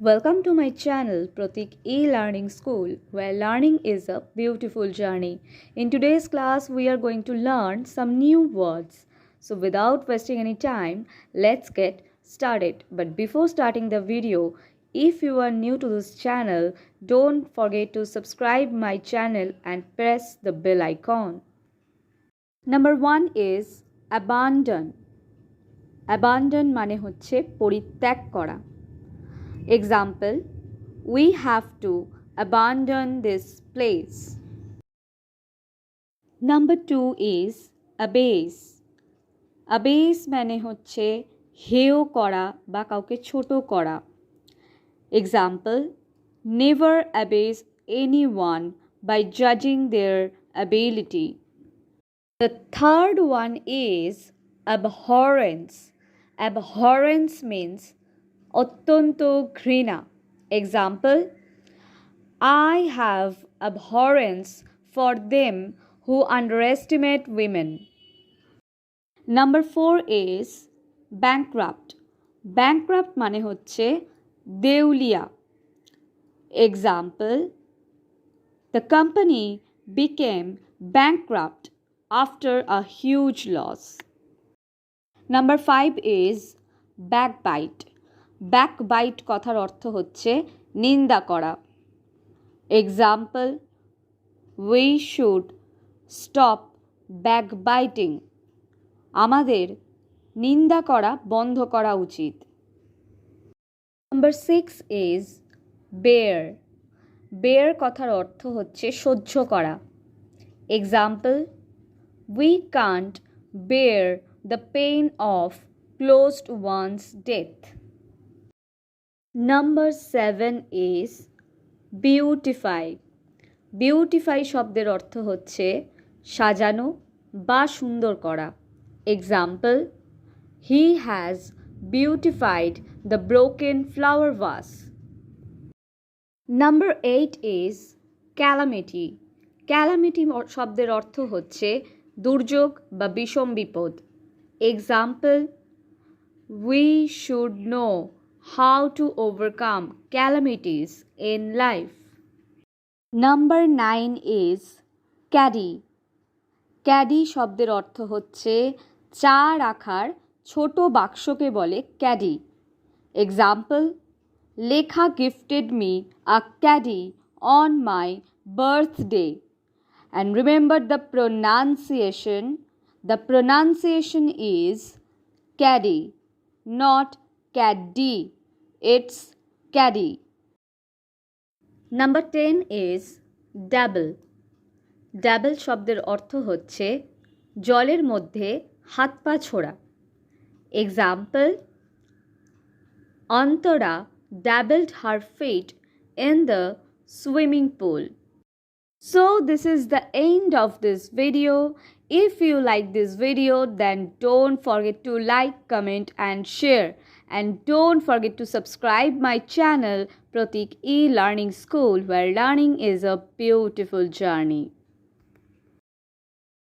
Welcome to my channel Pratik E-Learning School, where learning is a beautiful journey. In today's class, we are going to learn some new words. So without wasting any time, let's get started. But before starting the video, if you are new to this channel, don't forget to subscribe my channel and press the bell icon. Number 1 is abandon. Abandon মানে হচ্ছে পরিত্যাগ করা. Example, we have to abandon this place. Number 2 is abase. Abase মানে হচ্ছে হেয় করা বা কাউকে ছোট করা. Example, never abase anyone by judging their ability. The third one is abhorrence. Abhorrence means অত্যন্ত ঘৃণা. Example, I have abhorrence for them who underestimate women. Number 4 is bankrupt. Bankrupt মানে হচ্ছে দেউলিয়া. Example, the company became bankrupt after a huge loss. Number 5 is backbite. ব্যাকবাইট কথার অর্থ হচ্ছে নিন্দা করা. Example, we should stop backbiting. আমাদের নিন্দা করা বন্ধ করা উচিত. Number 6 is bear. বেয়ার কথার অর্থ হচ্ছে সহ্য করা. Example, we can't bear the pain of closed one's death. Number 7 is beautify. Beautify শব্দের অর্থ হচ্ছে সাজানো বা সুন্দর করা. Example, he has beautified the broken flower vase. Number 8 is calamity. Calamity শব্দের অর্থ হচ্ছে দুর্যোগ বা বিষম বিপদ. Example, we should know how to overcome calamities in life. Number 9 is caddy. Caddy শব্দের অর্থ হচ্ছে চা রাখার ছোট বাক্সকে বলে caddy. Example, Lekha gifted me a caddy on my birthday. And remember the pronunciation. The pronunciation is caddy, not caddy. It's caddy. Number 10 is dabble. Dabble শব্দের অর্থ হচ্ছে জলের মধ্যে হাত পা ছোড়া. Example, Antara dabbled her feet in the swimming pool. So this is the end of this video. If you like this video, then don't forget to like, comment and share. And don't forget to subscribe my channel Pratik E-Learning School, where learning is a beautiful journey.